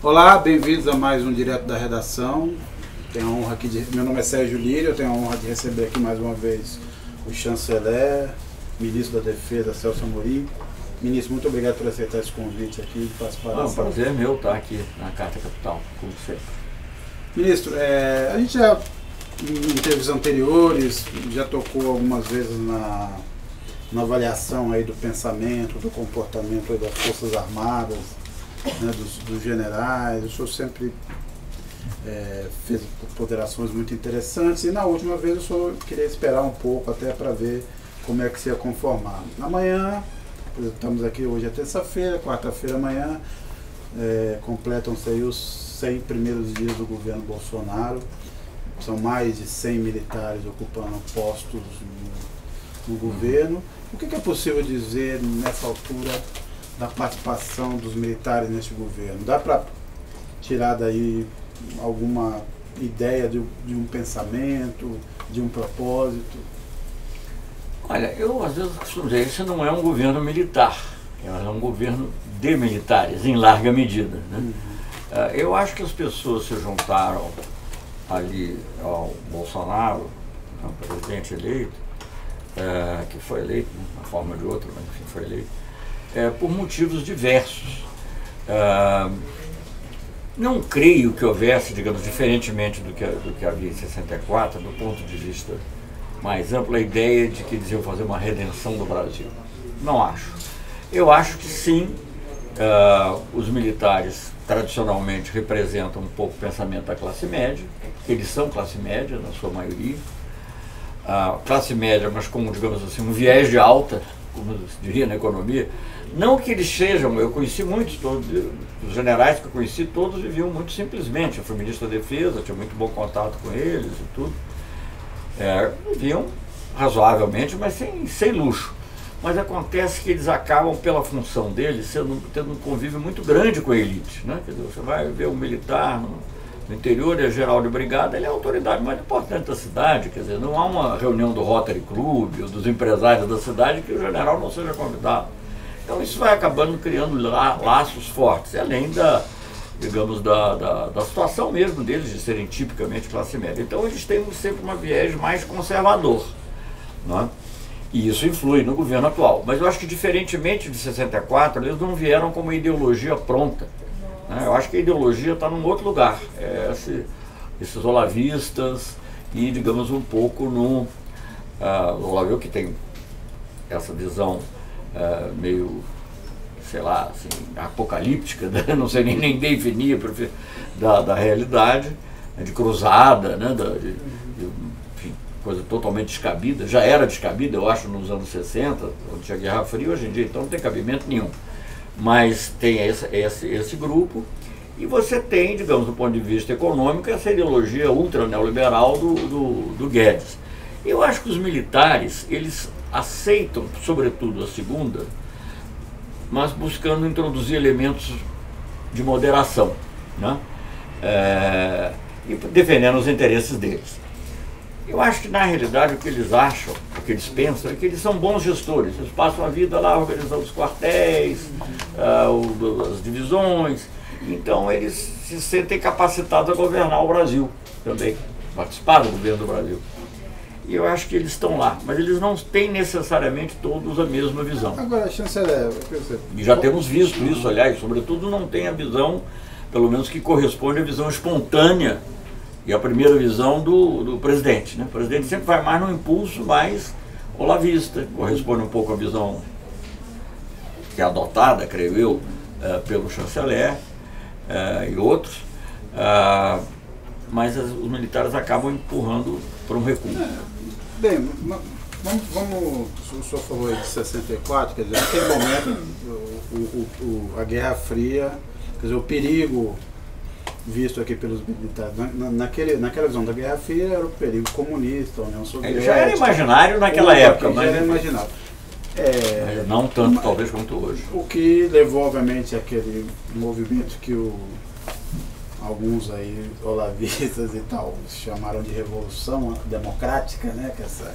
Olá, bem-vindos a mais um Direto da Redação. Tenho a honra aqui meu nome é Sérgio Lírio, eu tenho a honra de receber aqui mais uma vez o chanceler, ministro da Defesa, Celso Amorim. Ministro, muito obrigado por aceitar esse convite aqui de participar É um prazer meu estar aqui na Carta Capital, como sempre. Ministro, a gente já, em entrevistas anteriores, já tocou algumas vezes na avaliação aí do pensamento, do comportamento aí das Forças Armadas, né, dos generais. O senhor sempre fez ponderações muito interessantes e na última vez o senhor queria esperar um pouco até para ver como é que se ia conformar. Amanhã, estamos aqui, hoje é terça-feira, quarta-feira amanhã, completam-se aí os 100 primeiros dias do governo Bolsonaro. São mais de 100 militares ocupando postos no governo. O que é possível dizer nessa altura da participação dos militares neste governo? Dá para tirar daí alguma ideia de um pensamento, de um propósito? Olha, eu às vezes costumo dizer, esse não é um governo militar, é um governo de militares, em larga medida, né? Eu acho que as pessoas se juntaram ali ao Bolsonaro, ao presidente eleito, que foi eleito, de uma forma ou de outra, mas enfim, foi eleito, por motivos diversos. Não creio que houvesse, digamos, diferentemente do que havia em 64, do ponto de vista mais amplo, a ideia de que eles iam fazer uma redenção do Brasil. Não acho. Eu acho que sim, os militares tradicionalmente representam um pouco o pensamento da classe média, eles são classe média, na sua maioria, classe média, mas com, digamos assim, um viés de alta, como se diria na economia. Não que eles sejam, eu conheci muitos, todos, os generais que eu conheci, todos viviam muito simplesmente. Eu fui ministro da Defesa, tinha muito bom contato com eles e tudo. Viviam razoavelmente, mas sem luxo. Mas acontece que eles acabam, pela função deles, tendo um convívio muito grande com a elite, né? Quer dizer, você vai ver um militar no interior, é geral de brigada, ele é a autoridade mais importante da cidade. Quer dizer, não há uma reunião do Rotary Club ou dos empresários da cidade que o general não seja convidado. Então isso vai acabando criando laços fortes, além digamos, da situação mesmo deles de serem tipicamente classe média. Então eles têm sempre uma viés mais conservador, não é? E isso influi no governo atual. Mas eu acho que, diferentemente de 64, eles não vieram com uma ideologia pronta, né? Eu acho que a ideologia está num outro lugar. Esses olavistas e, digamos, um pouco no Olavio, que tem essa visão meio, sei lá, assim, apocalíptica, né? Não sei nem definir da realidade, né? De cruzada, né? Enfim, coisa totalmente descabida. Já era descabida, eu acho, nos anos 60, onde tinha Guerra Fria. Hoje em dia, então, não tem cabimento nenhum. Mas tem esse grupo, e você tem, digamos, do ponto de vista econômico, essa ideologia ultra neoliberal do Guedes. Eu acho que os militares, eles aceitam, sobretudo a segunda, mas buscando introduzir elementos de moderação, né? E defendendo os interesses deles. Eu acho que, na realidade, o que eles acham, o que eles pensam, é que eles são bons gestores. Eles passam a vida lá organizando os quartéis, as divisões. Então, eles se sentem capacitados a governar o Brasil também, participar do governo do Brasil. E eu acho que eles estão lá, mas eles não têm necessariamente todos a mesma visão. Agora, chanceler, e já temos visto isso, aliás, sobretudo não tem a visão, pelo menos que corresponde à visão espontânea e à primeira visão do presidente, né? O presidente sempre vai mais no impulso mais olavista, corresponde um pouco à visão que é adotada, creio eu, pelo chanceler e outros, mas os militares acabam empurrando para um recuo. Bem, vamos, o senhor falou aí de 64, quer dizer, naquele momento a Guerra Fria, quer dizer, o perigo visto aqui pelos militares, naquela visão da Guerra Fria era o perigo comunista, a União Soviética. Ele já era imaginário naquela época, mas já era imaginário. Não tanto, talvez, quanto hoje. O que levou, obviamente, àquele movimento que o alguns aí olavistas e tal chamaram de revolução democrática, né? Que essa,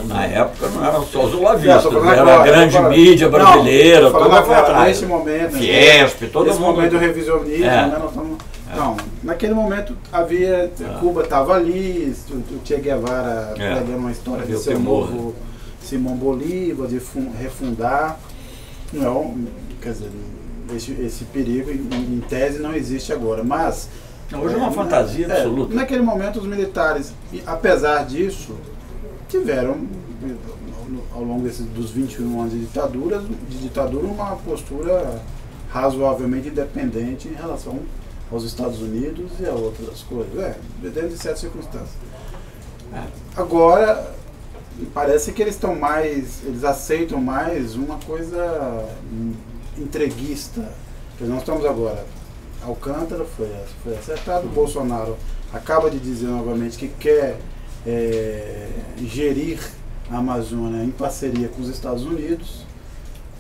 na época não eram só os olavistas, era agora, a grande mídia brasileira, toda foi atrás. Nesse momento, Fiesp, todo nesse mundo. momento do revisionismo, né? Não, naquele momento havia, Cuba estava ali, o Che Guevara pregando uma história de ser o novo Simão Bolívar, de refundar. Não, quer dizer, esse perigo em tese não existe agora, mas hoje é uma fantasia absoluta. Naquele momento os militares, apesar disso, tiveram ao longo dos 21 anos de ditadura uma postura razoavelmente independente em relação aos Estados Unidos e a outras coisas, dentro de certas circunstâncias. Agora parece que eles aceitam mais uma coisa entreguista. Nós estamos agora, Alcântara foi acertado, Bolsonaro acaba de dizer novamente que quer gerir a Amazônia em parceria com os Estados Unidos.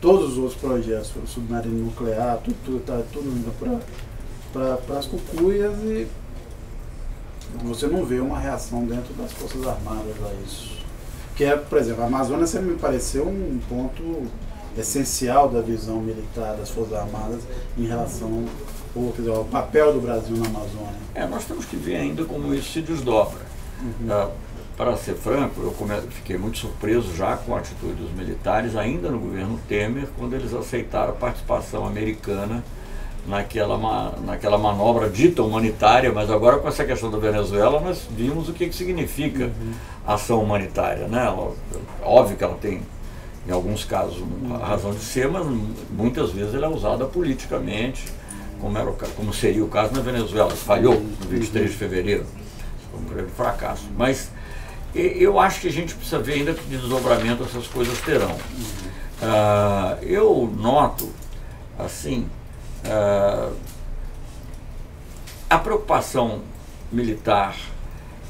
Todos os outros projetos, o submarino nuclear, tudo está indo para as cucuias, e você não vê uma reação dentro das Forças Armadas a isso. Que por exemplo, a Amazônia sempre me pareceu um ponto essencial da visão militar das Forças Armadas em relação ao papel do Brasil na Amazônia. Nós temos que ver ainda como isso se desdobra. Para ser franco, eu fiquei muito surpreso já com a atitude dos militares, ainda no governo Temer, quando eles aceitaram a participação americana naquela manobra dita humanitária, mas agora com essa questão da Venezuela nós vimos o que significa ação humanitária, né? Óbvio que ela tem, em alguns casos, a razão de ser, mas muitas vezes ela é usada politicamente, como seria o caso na Venezuela. Falhou no 23 de fevereiro, foi um grande fracasso. Mas eu acho que a gente precisa ver ainda que desdobramento essas coisas terão. Eu noto, assim, a preocupação militar.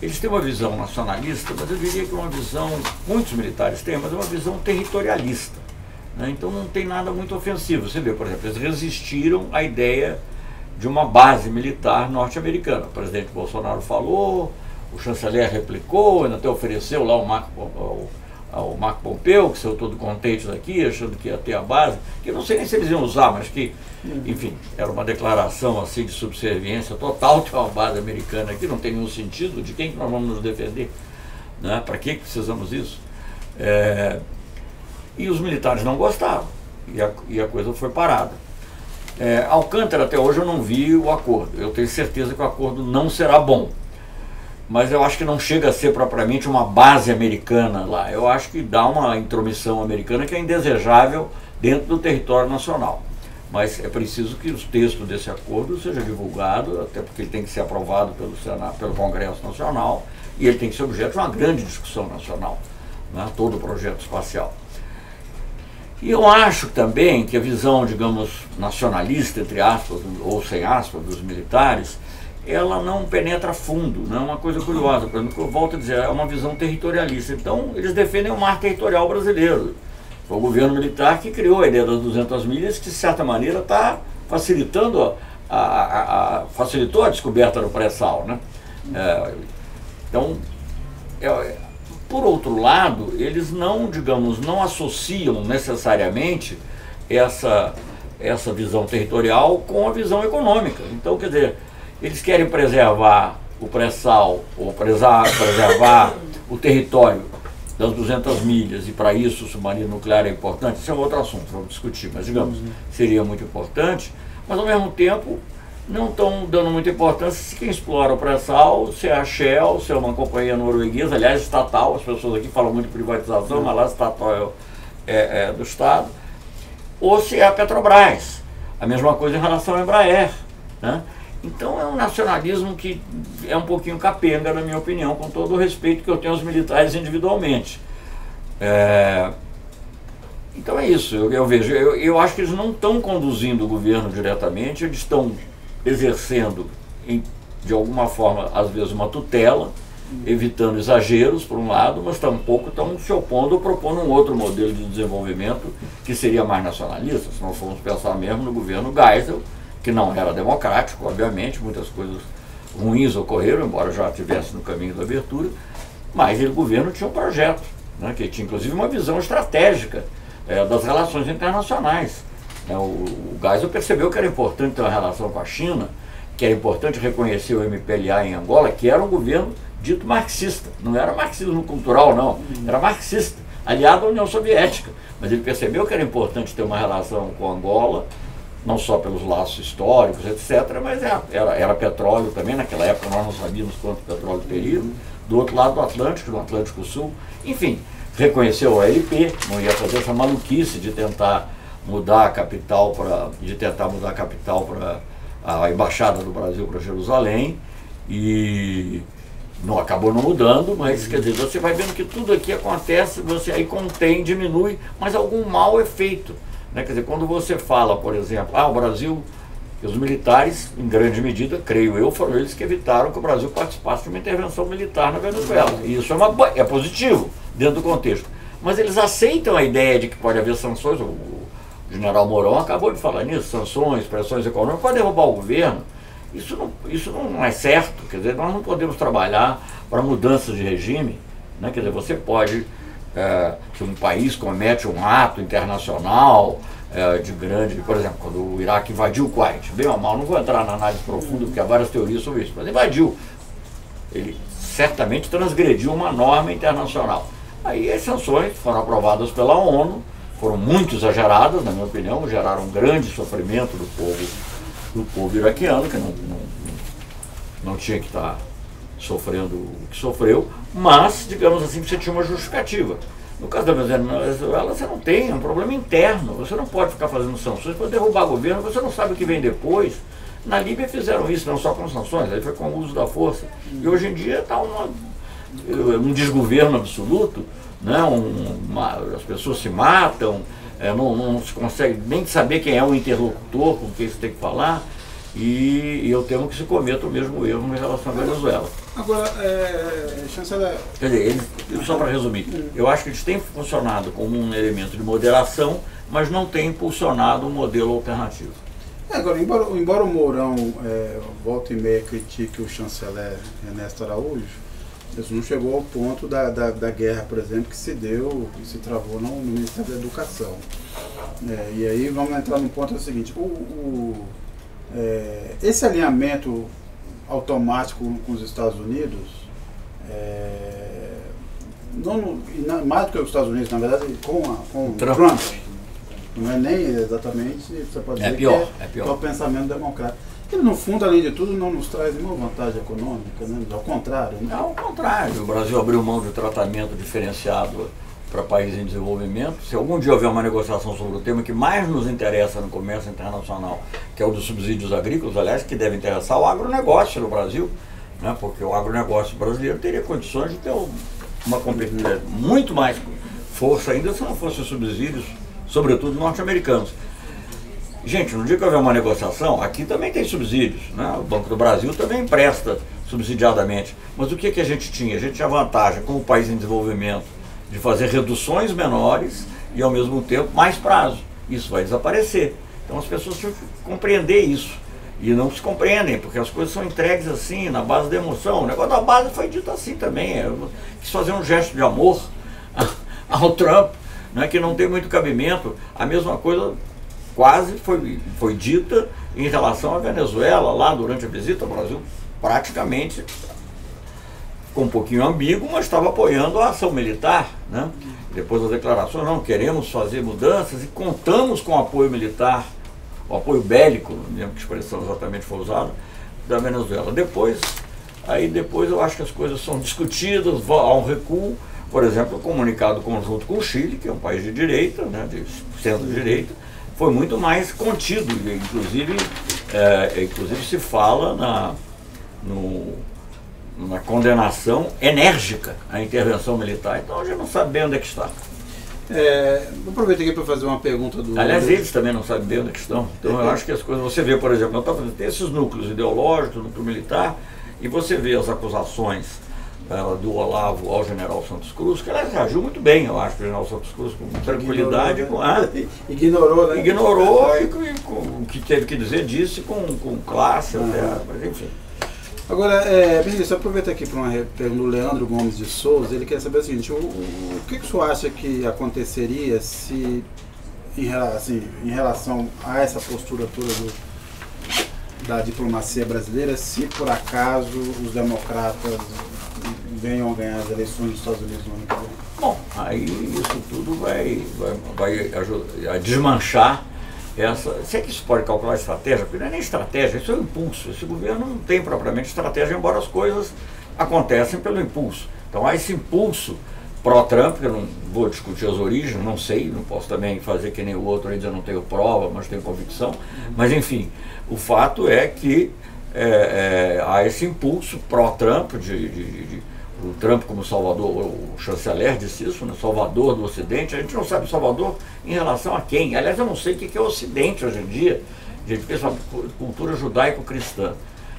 Eles têm uma visão nacionalista, mas eu diria que é uma visão, muitos militares têm, mas é uma visão territorialista, né? Então não tem nada muito ofensivo. Você vê, por exemplo, eles resistiram à ideia de uma base militar norte-americana. O presidente Bolsonaro falou, o chanceler replicou, ainda até ofereceu lá ao Marco Pompeu, que saiu todo contente daqui, achando que ia ter a base, que eu não sei nem se eles iam usar, mas que, enfim, era uma declaração assim de subserviência total de uma base americana aqui, não tem nenhum sentido, de quem que nós vamos nos defender, né? Para que precisamos disso? E os militares não gostaram, e a coisa foi parada. Alcântara, até hoje eu não vi o acordo, eu tenho certeza que o acordo não será bom, mas eu acho que não chega a ser propriamente uma base americana lá. Eu acho que dá uma intromissão americana que é indesejável dentro do território nacional. Mas é preciso que os textos desse acordo sejam divulgados, até porque ele tem que ser aprovado pelo Senado, pelo Congresso Nacional, e ele tem que ser objeto de uma grande discussão nacional, né, todo o projeto espacial. E eu acho também que a visão, digamos, nacionalista, entre aspas, ou sem aspas, dos militares, ela não penetra fundo, né? É uma coisa curiosa, por exemplo, eu volto a dizer, é uma visão territorialista. Então, eles defendem o mar territorial brasileiro. Foi o governo militar que criou a ideia das 200 milhas, que de certa maneira está facilitando facilitou a descoberta do pré-sal, né? Então, por outro lado, eles não, digamos, não associam necessariamente essa visão territorial com a visão econômica. Então, quer dizer, eles querem preservar o pré-sal, ou preservar o território das 200 milhas, e para isso o submarino nuclear é importante. Isso é um outro assunto, vamos discutir, mas digamos, seria muito importante, mas ao mesmo tempo não estão dando muita importância se quem explora o pré-sal, se é a Shell, se é uma companhia norueguesa, aliás, estatal. As pessoas aqui falam muito de privatização, mas lá estatal é do Estado, ou se é a Petrobras. A mesma coisa em relação à Embraer, né? Então é um nacionalismo que é um pouquinho capenga, na minha opinião, com todo o respeito que eu tenho aos militares individualmente. Então é isso, eu vejo, eu acho que eles não estão conduzindo o governo diretamente, eles estão exercendo, de alguma forma, às vezes uma tutela, evitando exageros, por um lado, mas tampouco estão se opondo ou propondo um outro modelo de desenvolvimento que seria mais nacionalista, se nós formos pensar mesmo no governo Geisel, que não era democrático, obviamente, muitas coisas ruins ocorreram, embora já estivesse no caminho da abertura, mas o governo tinha um projeto, né, que tinha inclusive uma visão estratégica das relações internacionais. O Geisel percebeu que era importante ter uma relação com a China, que era importante reconhecer o MPLA em Angola, que era um governo dito marxista. Não era marxismo cultural, não. Era marxista, aliado à União Soviética. Mas ele percebeu que era importante ter uma relação com Angola, não só pelos laços históricos, etc., mas era petróleo também. Naquela época nós não sabíamos quanto petróleo teria. Do outro lado do Atlântico Sul. Enfim, reconheceu a OLP, não ia fazer essa maluquice de tentar mudar a capital para a embaixada do Brasil para Jerusalém, e não acabou não mudando, mas quer dizer, você vai vendo que tudo aqui acontece, você aí contém, diminui, mas algum mal é feito, né? Quer dizer, quando você fala, por exemplo, o Brasil, os militares, em grande medida, creio eu, foram eles que evitaram que o Brasil participasse de uma intervenção militar na Venezuela, e isso é positivo dentro do contexto, mas eles aceitam a ideia de que pode haver sanções. O general Mourão acabou de falar nisso, sanções, pressões econômicas para derrubar o governo. Isso não é certo, quer dizer, nós não podemos trabalhar para mudanças de regime, né? Quer dizer, você pode, se um país comete um ato internacional de grande, por exemplo, quando o Iraque invadiu o Kuwait, bem ou mal, não vou entrar na análise profunda, porque há várias teorias sobre isso, mas invadiu, ele certamente transgrediu uma norma internacional. Aí as sanções foram aprovadas pela ONU, foram muito exageradas, na minha opinião, geraram um grande sofrimento do povo iraquiano, que não tinha que estar sofrendo o que sofreu, mas, digamos assim, você tinha uma justificativa. No caso da Venezuela, você não tem, é um problema interno, você não pode ficar fazendo sanções para derrubar o governo, você não sabe o que vem depois. Na Líbia fizeram isso, não só com sanções, aí foi com o uso da força. E hoje em dia está um desgoverno absoluto, né? As pessoas se matam, não se consegue nem saber quem é o interlocutor com quem se tem que falar, e eu temo que se cometa o mesmo erro em relação à Venezuela. Agora, chanceler... Quer dizer, só para resumir, eu acho que eles têm funcionado como um elemento de moderação, mas não têm impulsionado um modelo alternativo. Agora, embora o Mourão volta e meia critique o chanceler Ernesto Araújo, isso não chegou ao ponto da guerra, por exemplo, que se travou no Ministério da Educação. E aí vamos entrar no ponto seguinte, esse alinhamento automático com os Estados Unidos, mais do que os Estados Unidos, na verdade, com o Trump, não é nem exatamente, você pode dizer pior. Que é o pensamento democrático. Ele, no fundo, além de tudo, não nos traz nenhuma vantagem econômica, né? Ao contrário. Né? Ao contrário, o Brasil abriu mão de tratamento diferenciado para países em desenvolvimento. Se algum dia houver uma negociação sobre o tema que mais nos interessa no comércio internacional, que é o dos subsídios agrícolas, aliás, que deve interessar o agronegócio no Brasil, né? Porque o agronegócio brasileiro teria condições de ter uma competitividade muito mais força ainda se não fossem subsídios, sobretudo norte-americanos. Gente, no dia que houver uma negociação, aqui também tem subsídios, né? O Banco do Brasil também empresta subsidiadamente. Mas o que a gente tinha? A gente tinha vantagem, como país em desenvolvimento, de fazer reduções menores e, ao mesmo tempo, mais prazo. Isso vai desaparecer. Então as pessoas tinham que compreender isso. E não se compreendem, porque as coisas são entregues assim, na base da emoção. O negócio da base foi dito assim também. Eu quis fazer um gesto de amor ao Trump, né, que não tem muito cabimento. A mesma coisa quase foi dita em relação à Venezuela, lá durante a visita ao Brasil, praticamente ficou um pouquinho ambíguo, mas estava apoiando a ação militar, né? Depois das declarações, não, queremos fazer mudanças e contamos com o apoio militar, o apoio bélico, não lembro que expressão exatamente foi usada, da Venezuela. Depois eu acho que as coisas são discutidas, há um recuo, por exemplo, o comunicado conjunto com o Chile, que é um país de direita, né, de centro-direita, foi muito mais contido, inclusive se fala na condenação enérgica à intervenção militar. Então a gente não sabe bem onde é que está. Vou aproveitar aqui para fazer uma pergunta do... Aliás, eles também não sabem bem onde é que estão. Então eu acho que as coisas... Você vê, por exemplo, tem esses núcleos ideológicos, núcleo militar, e você vê as acusações do Olavo ao general Santos Cruz, que ela reagiu muito bem, eu acho, o general Santos Cruz, com tranquilidade. Ignorou, né? Ignorou e com o que teve que dizer, disse com classe, até, mas enfim. Agora, ministro, aproveita aqui para uma pergunta do Leandro Gomes de Souza. Ele quer saber o seguinte: o que o senhor acha que aconteceria se, em relação a essa postura toda da diplomacia brasileira, se por acaso os democratas venham a ganhar as eleições dos Estados Unidos no ano que vem? Bom, aí isso tudo vai ajudar a desmanchar essa. Se é que isso pode calcular estratégia, porque não é nem estratégia, isso é um impulso. Esse governo não tem propriamente estratégia, embora as coisas acontecem pelo impulso. Então há esse impulso pró-Trump, que eu não vou discutir as origens, não sei, não posso também fazer que nem o outro aí dizer não tenho prova, mas tenho convicção. Mas enfim, o fato é que há esse impulso pró-Trump, o Trump como salvador, o chanceler disse isso, né? Salvador do Ocidente. A gente não sabe Salvador em relação a quem. Aliás, eu não sei o que é o Ocidente hoje em dia. A gente pensa na cultura judaico-cristã.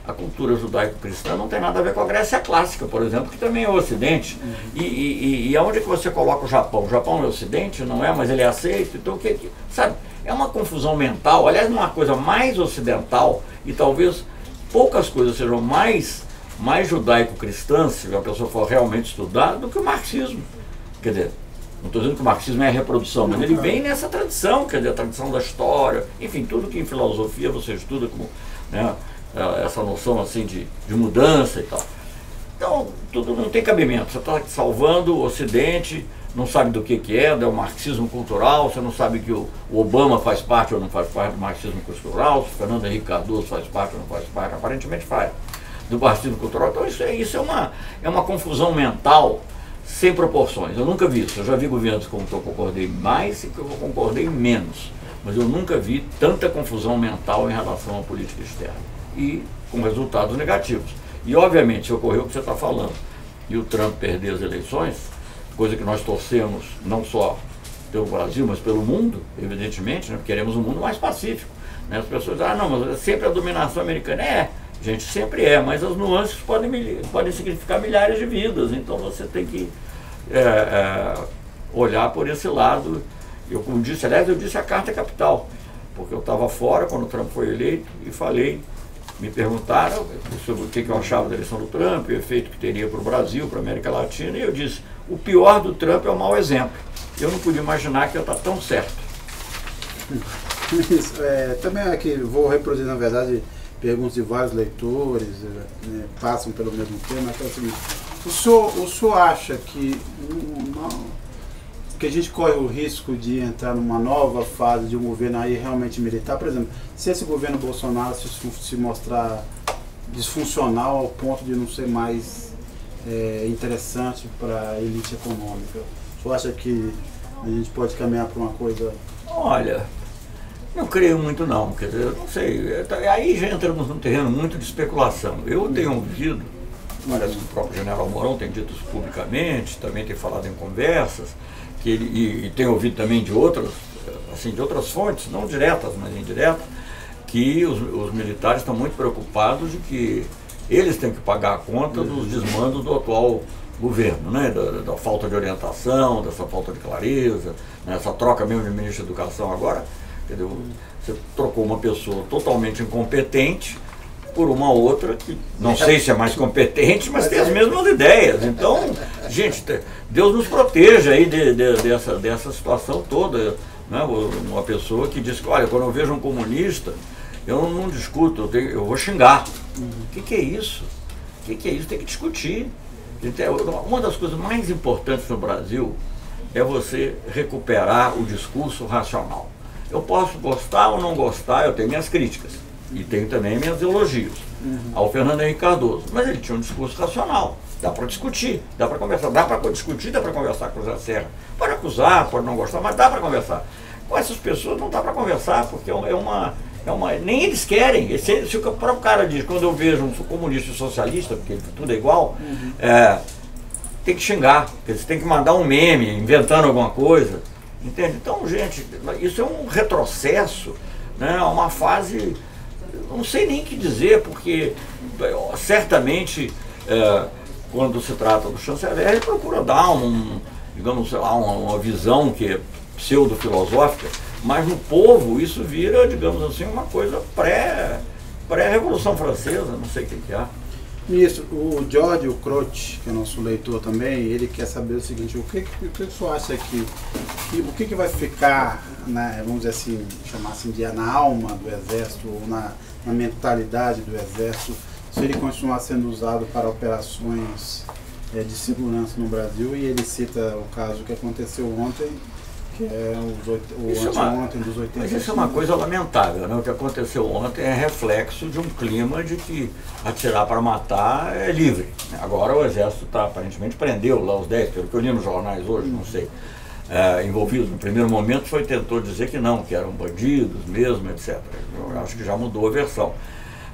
A cultura judaico-cristã não tem nada a ver com a Grécia clássica, por exemplo, que também é o Ocidente. E aonde que você coloca o Japão? O Japão é o Ocidente, não é, mas ele é aceito. Então, sabe, é uma confusão mental. Aliás, uma coisa mais ocidental, e talvez poucas coisas sejam mais judaico-cristãs, se a pessoa for realmente estudar, do que o marxismo. Quer dizer, não estou dizendo que o marxismo é a reprodução, mas ele vem nessa tradição, quer dizer, a tradição da história, enfim, tudo que em filosofia você estuda como, né, essa noção assim de mudança e tal. Então, tudo não tem cabimento. Você está salvando o Ocidente, não sabe do que é o marxismo cultural, você não sabe que o Obama faz parte ou não faz parte do marxismo cultural, se o Fernando Henrique Cardoso faz parte ou não faz parte, aparentemente faz, do marxismo cultural. Então isso é uma confusão mental sem proporções. Eu nunca vi isso. Eu já vi governos com que eu concordei mais e que eu concordei menos, mas eu nunca vi tanta confusão mental em relação à política externa e com resultados negativos. E obviamente, se ocorreu o que você está falando e o Trump perder as eleições, coisa que nós torcemos não só pelo Brasil, mas pelo mundo, evidentemente, né? Queremos um mundo mais pacífico, né? As pessoas dizem, não, mas é sempre a dominação americana. Gente, sempre mas as nuances podem significar milhares de vidas, então você tem que olhar por esse lado. Como disse, aliás, eu disse a Carta Capital, porque eu estava fora quando o Trump foi eleito e falei, me perguntaram sobre o que eu achava da eleição do Trump, o efeito que teria para o Brasil, para a América Latina, e eu disse, o pior do Trump é o mau exemplo. Eu não podia imaginar que eu estava tão certo. Isso, também aqui vou reproduzir, na verdade, perguntas de vários leitores, passam pelo mesmo tema. Então, é o seguinte, o senhor acha que a gente corre o risco de entrar numa nova fase de um governo aí realmente militar? Por exemplo, se esse governo Bolsonaro se mostrar disfuncional ao ponto de não ser mais interessante para a elite econômica, o senhor acha que a gente pode caminhar para uma coisa... Olha, não creio muito não, quer dizer, eu não sei, aí já entramos num terreno muito de especulação. Eu tenho ouvido, parece que o próprio general Mourão tem dito isso publicamente, também tem falado em conversas, que ele, e tem ouvido também de outras fontes, não diretas, mas indiretas, que os militares estão muito preocupados de que eles têm que pagar a conta dos desmandos do atual governo, né? Da falta de orientação, dessa falta de clareza, né? Essa troca mesmo de ministro da Educação agora. Entendeu? Você trocou uma pessoa totalmente incompetente por uma outra que não sei se é mais competente, mas tem as mesmas ideias. Então, gente, Deus nos proteja aí dessa situação toda, né? Uma pessoa que diz que, olha, quando eu vejo um comunista, eu não discuto, eu vou xingar. O que é isso? O que é isso? Tem que discutir. Uma das coisas mais importantes no Brasil é você recuperar o discurso racional. Eu posso gostar ou não gostar, eu tenho minhas críticas e tenho também minhas elogios ao Fernando Henrique Cardoso, mas ele tinha um discurso racional, dá para discutir, dá para conversar, dá para discutir, dá para conversar com o José Serra, pode acusar, pode não gostar, mas dá para conversar. Com essas pessoas não dá para conversar, porque nem eles querem. Se o próprio cara diz, quando eu vejo um comunista e socialista, porque tudo é igual, tem que xingar, eles têm que mandar um meme inventando alguma coisa. Entende? Então, gente, isso é um retrocesso, né? Uma fase, não sei nem o que dizer, porque certamente quando se trata do chanceler, ele procura dar digamos, sei lá, uma visão que é pseudo-filosófica, mas no povo isso vira, digamos assim, uma coisa pré-Revolução Francesa, não sei o que é. Ministro, o Jorge Croce, que é nosso leitor também, ele quer saber o seguinte: o que o senhor acha o que vai ficar, né, vamos dizer assim, chamar assim, na alma do Exército, ou na mentalidade do Exército, se ele continuar sendo usado para operações de segurança no Brasil? E ele cita o caso que aconteceu ontem, que é ontem dos 85. Mas isso é uma coisa lamentável, né? O que aconteceu ontem é reflexo de um clima de que atirar para matar é livre. Agora o Exército aparentemente prendeu lá os 10, pelo que eu li nos jornais hoje, não sei, envolvidos. No primeiro momento tentou dizer que não, que eram bandidos mesmo, etc. Eu acho que já mudou a versão.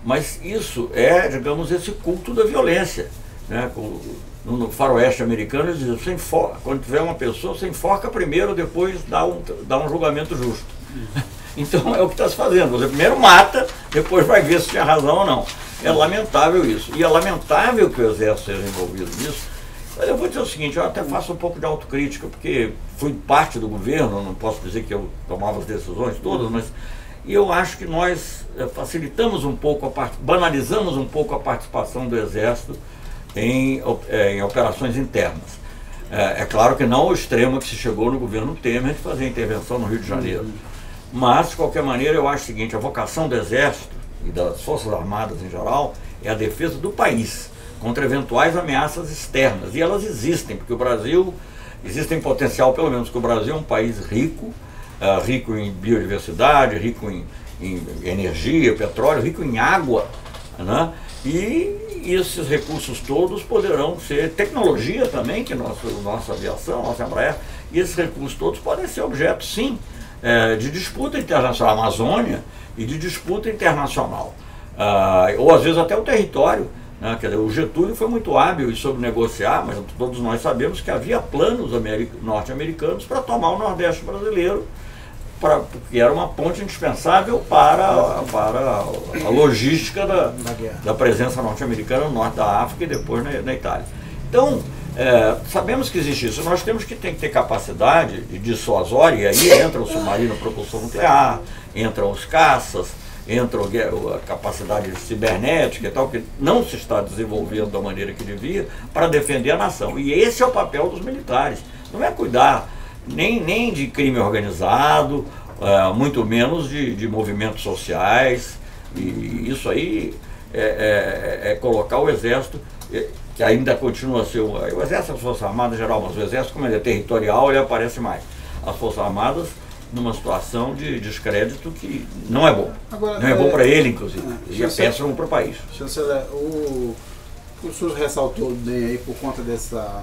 Mas isso é, digamos, esse culto da violência, né? No faroeste americano eles dizem: quando tiver uma pessoa, você enforca primeiro, depois dá um julgamento justo. Então é o que está se fazendo: você primeiro mata, depois vai ver se tinha razão ou não. É lamentável isso, e é lamentável que o Exército seja envolvido nisso. Mas eu vou dizer o seguinte: eu até faço um pouco de autocrítica, porque fui parte do governo, não posso dizer que eu tomava as decisões todas, mas eu acho que nós facilitamos um pouco, banalizamos um pouco a participação do Exército em operações internas. É claro que não ao extremo que se chegou no governo Temer de fazer intervenção no Rio de Janeiro. Mas, de qualquer maneira, eu acho o seguinte: a vocação do Exército e das Forças Armadas em geral é a defesa do país contra eventuais ameaças externas. E elas existem, porque o Brasil, existe em potencial, pelo menos, que o Brasil é um país rico, rico em biodiversidade, rico em energia, petróleo, rico em água, né? E esses recursos todos poderão ser tecnologia também, que nossa aviação, nossa Embraer, e esses recursos todos podem ser objeto, sim, de disputa internacional, a Amazônia, e de disputa internacional. Ou às vezes até o território, né? Quer dizer, o Getúlio foi muito hábil em sobre negociar, mas todos nós sabemos que havia planos norte-americanos para tomar o Nordeste brasileiro, porque era uma ponte indispensável para a logística da presença norte-americana no norte da África e depois na Itália. Então, sabemos que existe isso. Nós tem que ter capacidade de dissuasória, e aí entra o submarino propulsão nuclear, entram os caças, entra a capacidade cibernética e tal, que não se está desenvolvendo da maneira que devia, para defender a nação. E esse é o papel dos militares. Não é cuidar nem de crime organizado, muito menos de movimentos sociais, e isso aí é colocar o Exército, que ainda continua a ser o Exército, as Forças Armadas em geral, mas o Exército, como ele é territorial, ele aparece mais. As Forças Armadas numa situação de descrédito que não é bom. Agora, não é bom para ele, inclusive, e é péssimo para o país. Chanceler, o senhor ressaltou bem aí, por conta dessa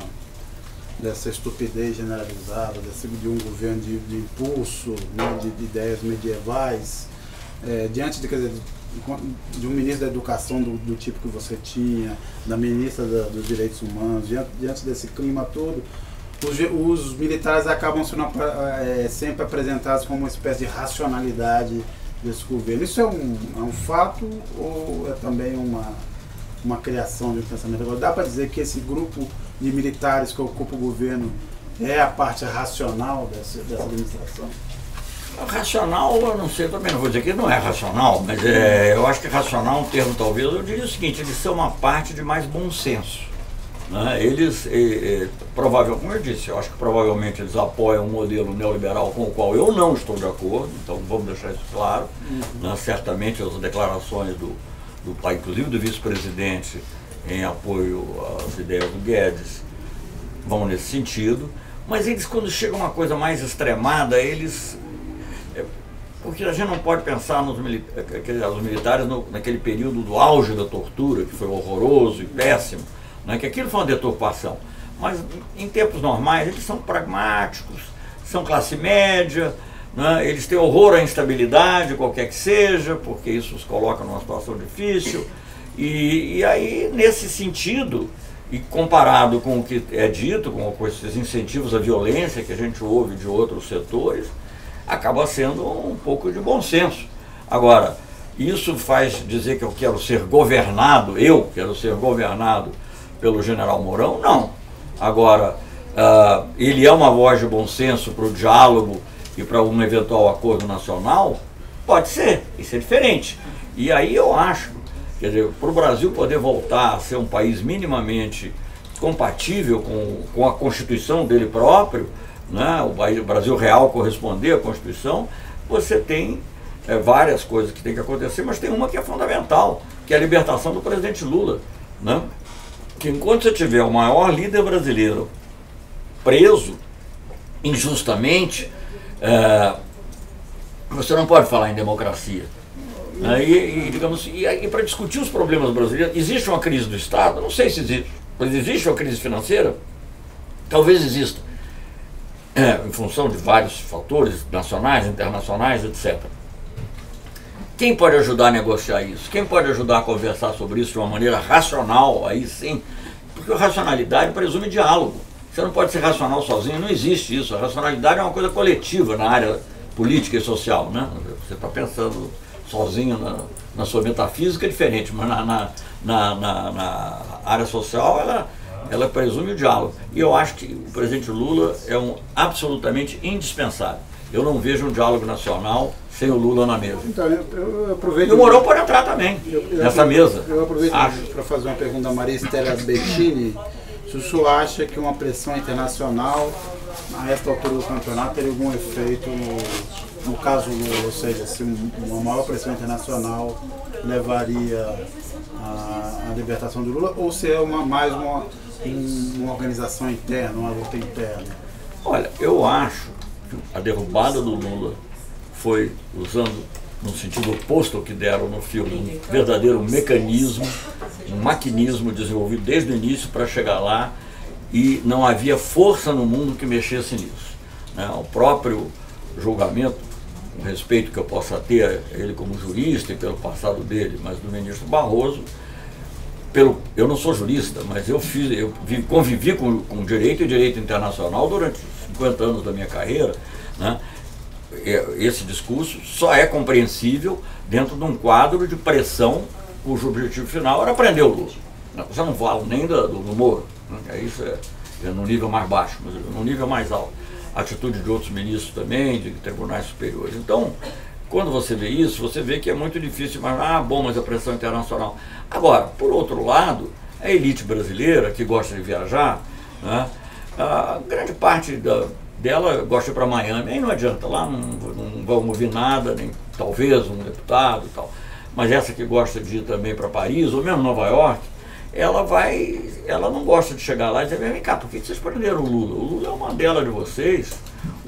estupidez generalizada, de um governo de impulso, né, de ideias medievais, diante de, quer dizer, de um ministro da Educação do tipo que você tinha, da ministra dos Direitos Humanos, diante desse clima todo, os militares acabam sendo sempre apresentados como uma espécie de racionalidade desse governo. Isso é um fato ou é também uma criação de um pensamento? Agora, dá para dizer que esse grupo de militares que ocupa o governo é a parte racional dessa administração? Racional, eu não sei, também não vou dizer que não é racional, mas eu acho que racional é um termo, talvez, eu diria o seguinte: eles são uma parte de mais bom senso, né? Eles, provavelmente, como eu disse, eu acho que provavelmente eles apoiam um modelo neoliberal com o qual eu não estou de acordo, então vamos deixar isso claro, né? Certamente as declarações inclusive do vice-presidente em apoio às ideias do Guedes vão nesse sentido, mas eles, quando chega uma coisa mais extremada, porque a gente não pode pensar os militares naquele período do auge da tortura, que foi horroroso e péssimo, né, que aquilo foi uma deturpação, mas em tempos normais eles são pragmáticos, são classe média, né, eles têm horror à instabilidade, qualquer que seja, porque isso os coloca numa situação difícil, e aí, nesse sentido, e comparado com o que é dito, com esses incentivos à violência que a gente ouve de outros setores, acaba sendo um pouco de bom senso. Agora, isso faz dizer que eu quero ser governado pelo general Mourão? Não. Agora, ele é uma voz de bom senso para o diálogo e para um eventual acordo nacional? Pode ser, isso é diferente. E aí eu acho, quer dizer, para o Brasil poder voltar a ser um país minimamente compatível com a Constituição dele próprio, né, o Brasil real corresponder à Constituição, você tem várias coisas que tem que acontecer, mas tem uma que é fundamental, que é a libertação do presidente Lula, né? Que enquanto você tiver o maior líder brasileiro preso injustamente, você não pode falar em democracia. Digamos, e para discutir os problemas brasileiros, existe uma crise do Estado? Não sei se existe. Mas existe uma crise financeira? Talvez exista. Em função de vários fatores nacionais, internacionais, etc. Quem pode ajudar a negociar isso? Quem pode ajudar a conversar sobre isso de uma maneira racional? Aí sim. Porque a racionalidade presume diálogo. Você não pode ser racional sozinho, não existe isso. A racionalidade é uma coisa coletiva na área política e social, né? Você está pensando sozinho na sua metafísica é diferente, mas na área social ela presume o diálogo. E eu acho que o presidente Lula é absolutamente indispensável. Eu não vejo um diálogo nacional sem o Lula na mesa. Então, eu aproveito... E o Mourão pode entrar também nessa mesa. Eu aproveito para fazer uma pergunta a Maria Estela Bettini. Se o senhor acha que uma pressão internacional, a esta altura do campeonato, teria algum efeito no caso Lula? Ou seja, se uma maior pressão internacional levaria à libertação do Lula, ou se é mais uma organização interna, uma luta interna? Olha, eu acho que a derrubada do Lula foi, usando no sentido oposto ao que deram no filme, um verdadeiro mecanismo, um maquinismo desenvolvido desde o início para chegar lá, e não havia força no mundo que mexesse nisso, né? O próprio julgamento, com respeito que eu possa ter a ele como jurista e pelo passado dele, mas do ministro Barroso, eu não sou jurista, mas eu convivi com direito e direito internacional durante 50 anos da minha carreira, né? Esse discurso só é compreensível dentro de um quadro de pressão cujo objetivo final era prender o Lula. Você não fala nem do Moro, né? Isso é no nível mais baixo, mas no nível mais alto. A atitude de outros ministros também, de tribunais superiores. Então, quando você vê isso, você vê que é muito difícil imaginar, mas a pressão internacional. Agora, por outro lado, a elite brasileira, que gosta de viajar, né, a grande parte dela gosta de ir para Miami, aí não adianta, lá não vão ouvir nada, nem talvez um deputado e tal. Mas essa que gosta de ir também para Paris, ou mesmo Nova York, ela não gosta de chegar lá e dizer, vem cá, por que vocês prenderam o Lula? O Lula é uma Mandela de vocês,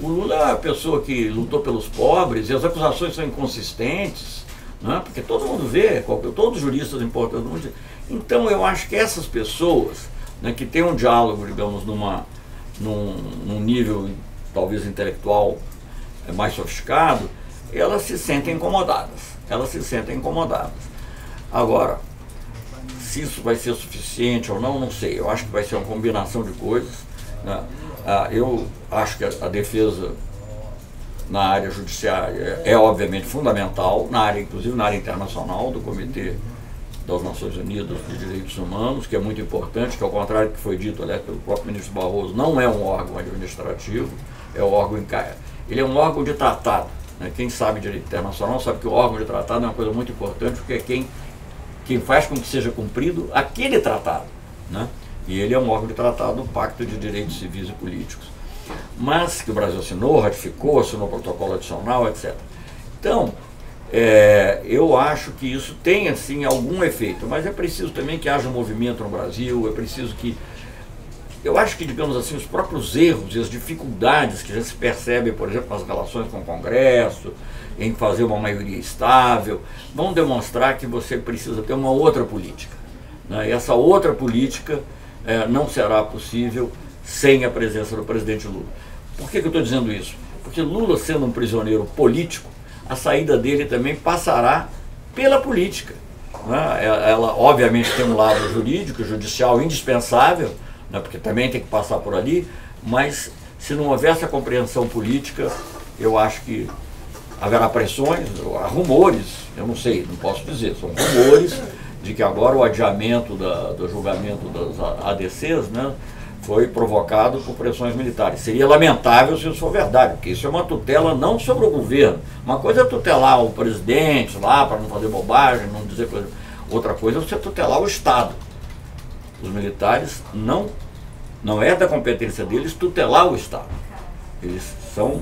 o Lula é a pessoa que lutou pelos pobres, e as acusações são inconsistentes, né? Porque todo mundo vê, todos os juristas importantes do mundo. Então eu acho que essas pessoas, né, que têm um diálogo, digamos, num nível talvez intelectual mais sofisticado, elas se sentem incomodadas. Agora, se isso vai ser suficiente ou não sei. Eu acho que vai ser uma combinação de coisas, né? Eu acho que a defesa na área judiciária é obviamente fundamental, inclusive na área internacional do Comitê das Nações Unidas de Direitos Humanos, que é muito importante, que ao contrário do que foi dito, aliás, pelo próprio ministro Barroso, não é um órgão administrativo, ele é um órgão de tratado, né? Quem sabe direito internacional sabe que o órgão de tratado é uma coisa muito importante, porque é quem faz com que seja cumprido aquele tratado, né? E ele é um órgão de tratado do Pacto de Direitos Civis e Políticos, mas que o Brasil assinou o protocolo adicional, etc. Então, eu acho que isso tem, assim, algum efeito, mas é preciso também que haja um movimento no Brasil, é preciso que... Eu acho que, digamos assim, os próprios erros e as dificuldades que já se percebem, por exemplo, nas relações com o Congresso, em fazer uma maioria estável, vão demonstrar que você precisa ter uma outra política, né? E essa outra política não será possível sem a presença do presidente Lula. Por que eu estou dizendo isso? Porque Lula, sendo um prisioneiro político, a saída dele também passará pela política, né? Ela obviamente tem um lado jurídico, judicial indispensável, né? Porque também tem que passar por ali, mas se não houver essa compreensão política, eu acho que haverá pressões, há rumores, eu não sei, não posso dizer, são rumores de que agora o adiamento do julgamento das ADCs, né, foi provocado por pressões militares. Seria lamentável se isso for verdade, porque isso é uma tutela não sobre o governo. Uma coisa é tutelar o presidente lá para não fazer bobagem, não dizer coisa. Outra coisa é você tutelar o Estado. Os militares não é da competência deles tutelar o Estado. Eles são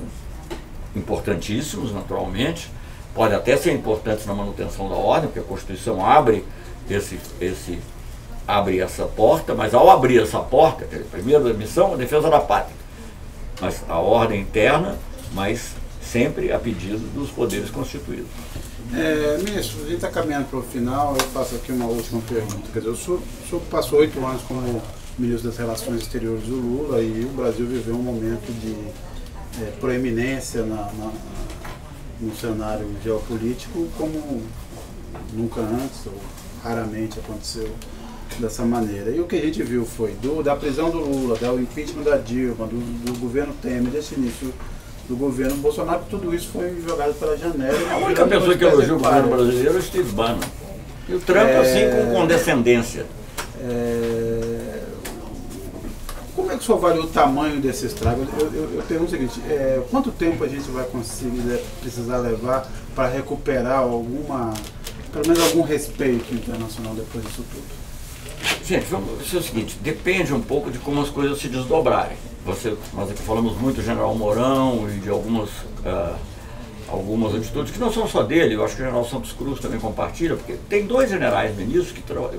importantíssimos, naturalmente, podem até ser importantes na manutenção da ordem, porque a Constituição abre essa porta, mas ao abrir essa porta, primeiro a missão, a defesa da pátria, mas a ordem interna, mas sempre a pedido dos poderes constituídos. Ministro, a gente está caminhando para o final, eu faço aqui uma última pergunta. Quer dizer, o senhor passou 8 anos como ministro das Relações Exteriores do Lula e o Brasil viveu um momento de proeminência no cenário geopolítico como nunca antes, ou raramente aconteceu dessa maneira. E o que a gente viu foi da prisão do Lula, do impeachment da Dilma, do governo Temer, desse início do governo Bolsonaro, tudo isso foi jogado pela janela. A única pessoa que elogiou o governo brasileiro é o Steve Bannon. E o Trump, assim, com condescendência. Como é que o senhor avalia o tamanho desse estrago? Eu pergunto o seguinte, quanto tempo a gente vai conseguir precisar levar para recuperar pelo menos algum respeito internacional depois disso tudo? Gente, vamos dizer o seguinte, depende um pouco de como as coisas se desdobrarem. Nós aqui falamos muito do general Mourão e de algumas atitudes que não são só dele, eu acho que o general Santos Cruz também compartilha, porque tem 2 generais ministros,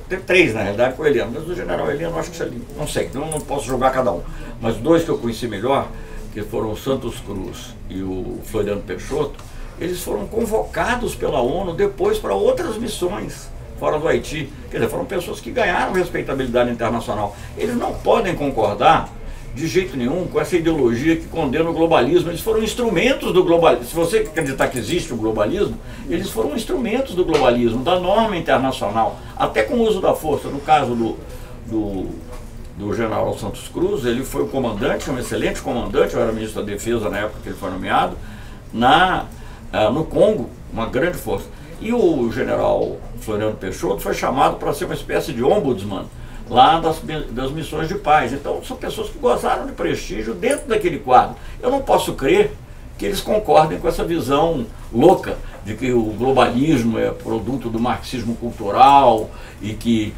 tem 3 na realidade com o Heleno, mas o general Heleno eu acho que não sei, então não posso julgar cada um, mas 2 que eu conheci melhor, que foram o Santos Cruz e o Floriano Peixoto, eles foram convocados pela ONU depois para outras missões fora do Haiti. Quer dizer, foram pessoas que ganharam respeitabilidade internacional. Eles não podem concordar de jeito nenhum com essa ideologia que condena o globalismo. Eles foram instrumentos do globalismo. Se você acreditar que existe o globalismo, eles foram instrumentos do globalismo, da norma internacional, até com o uso da força. No caso do general Santos Cruz, ele foi o comandante, um excelente comandante, eu era ministro da Defesa na época que ele foi nomeado, no Congo, uma grande força. E o general Floriano Peixoto foi chamado para ser uma espécie de ombudsman lá das missões de paz. Então são pessoas que gozaram de prestígio dentro daquele quadro. Eu não posso crer que eles concordem com essa visão louca de que o globalismo é produto do marxismo cultural e que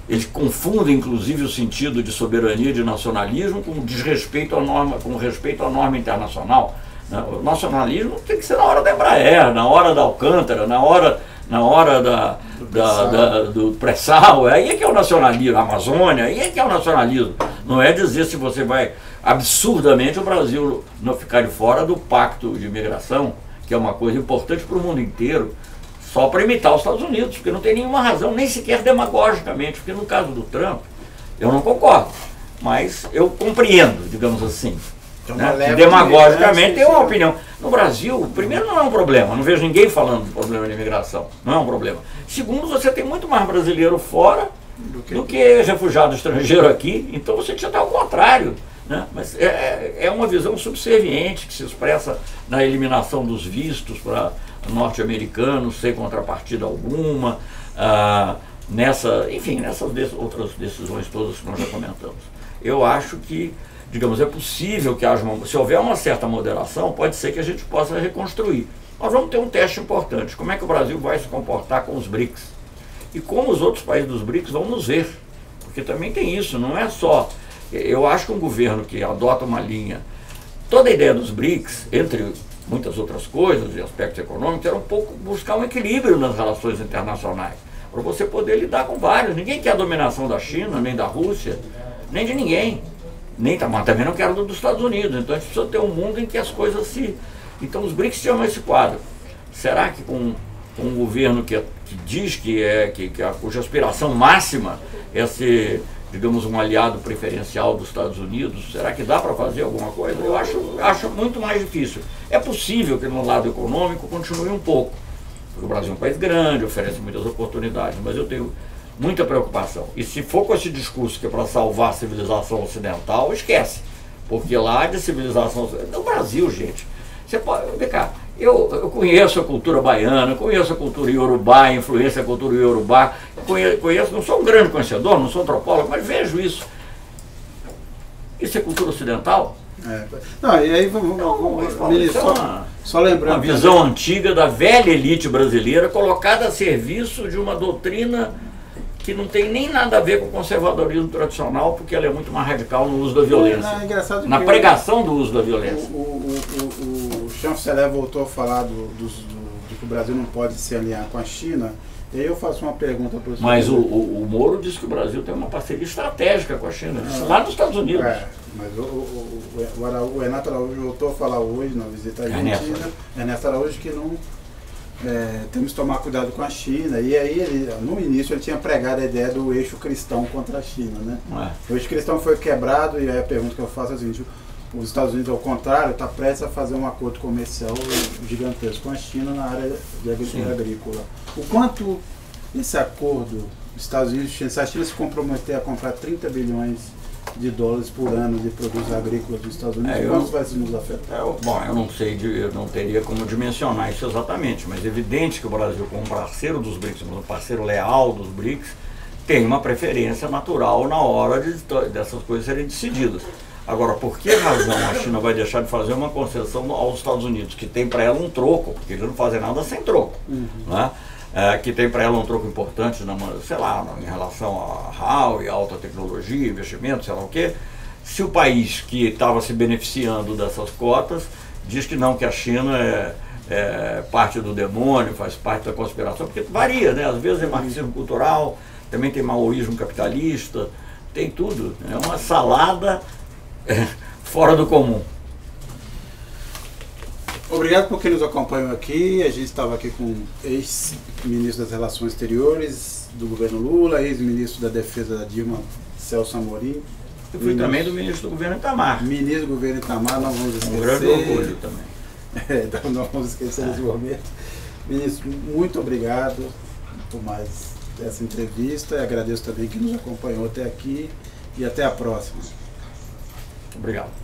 eles confundem inclusive o sentido de soberania e de nacionalismo com desrespeito à norma, com respeito à norma internacional. O nacionalismo tem que ser na hora da Embraer, na hora da Alcântara, na hora do pré-sal. Aí é que é o nacionalismo, a Amazônia, aí é que é o nacionalismo. Não é dizer se você vai absurdamente o Brasil não ficar de fora do pacto de imigração, que é uma coisa importante para o mundo inteiro, só para imitar os Estados Unidos, porque não tem nenhuma razão, nem sequer demagogicamente, porque no caso do Trump, eu não concordo, mas eu compreendo, digamos assim. Demagogicamente tem uma opinião. No Brasil, primeiro, não é um problema, não vejo ninguém falando de problema de imigração, não é um problema. Segundo, você tem muito mais brasileiro fora do que refugiado estrangeiro aqui, então você tinha até o contrário, né? Mas é uma visão subserviente que se expressa na eliminação dos vistos para norte-americanos sem contrapartida alguma, nessas outras decisões todas que nós já comentamos. Eu acho que, digamos, é possível que haja se houver uma certa moderação, pode ser que a gente possa reconstruir. Nós vamos ter um teste importante, como é que o Brasil vai se comportar com os BRICS? E como os outros países dos BRICS vão nos ver, porque também tem isso, não é só... Eu acho que um governo que adota uma linha... Toda a ideia dos BRICS, entre muitas outras coisas e aspectos econômicos, era um pouco buscar um equilíbrio nas relações internacionais, para você poder lidar com vários. Ninguém quer a dominação da China, nem da Rússia, nem de ninguém. Mas também não quero dos Estados Unidos. Então a gente precisa ter um mundo em que as coisas se... Então os BRICS chamam esse quadro. Será que com um governo que diz cuja aspiração máxima é ser, digamos, um aliado preferencial dos Estados Unidos, será que dá para fazer alguma coisa? Eu acho muito mais difícil. É possível que no lado econômico continue um pouco, porque o Brasil é um país grande, oferece muitas oportunidades, mas eu tenho muita preocupação. E se for com esse discurso que é para salvar a civilização ocidental, esquece. Porque lá de civilização ocidental... No Brasil, gente, você pode... Vem cá, Eu conheço a cultura baiana, conheço a cultura iorubá, a influência da cultura iorubá, conheço, não sou um grande conhecedor, não sou antropólogo, mas vejo isso. Isso é cultura ocidental? Não, e aí só lembrando. Uma visão antiga da velha elite brasileira colocada a serviço de uma doutrina que não tem nem nada a ver com o conservadorismo tradicional, porque ela é muito mais radical no uso da violência. Na pregação do uso da violência. O chanceler voltou a falar de que o Brasil não pode se alinhar com a China. E aí eu faço uma pergunta para o senhor. Mas o Moro disse que o Brasil tem uma parceria estratégica com a China, lá nos Estados Unidos. Mas o Renato Araújo voltou a falar hoje, na visita à Argentina, Ernesto Araújo, que não temos que tomar cuidado com a China. E aí, no início, ele tinha pregado a ideia do eixo cristão contra a China, né? O eixo cristão foi quebrado, e aí a pergunta que eu faço é a seguinte: os Estados Unidos, ao contrário, está prestes a fazer um acordo comercial gigantesco com a China na área de agricultura agrícola. O quanto esse acordo, os Estados Unidos, se a China se comprometer a comprar 30 bilhões de dólares por ano de produtos agrícolas dos Estados Unidos, quanto vai se nos afetar? Bom, eu não sei, eu não teria como dimensionar isso exatamente, mas é evidente que o Brasil, como parceiro dos BRICS, um parceiro leal dos BRICS, tem uma preferência natural na hora dessas coisas serem decididas. Agora, por que razão a China vai deixar de fazer uma concessão aos Estados Unidos, que tem para ela um troco, porque eles não fazem nada sem troco, né? Que tem para ela um troco importante, sei lá, em relação a RAL e alta tecnologia, investimento, sei lá o quê. Se o país que estava se beneficiando dessas cotas diz que não, que a China é parte do demônio, faz parte da conspiração, porque varia, né? Às vezes é marxismo cultural, também tem maoísmo capitalista, tem tudo. É uma salada fora do comum. Obrigado por quem nos acompanhou aqui. A gente estava aqui com o ex-ministro das Relações Exteriores do governo Lula, ex-ministro da Defesa da Dilma, Celso Amorim. Eu fui também do ministro do governo Itamar. Ministro do governo Itamar, não vamos esquecer. Um grande orgulho também. Então não vamos esquecer esse momento. Ministro, muito obrigado por mais essa entrevista. Agradeço também quem nos acompanhou até aqui e até a próxima. Obrigado.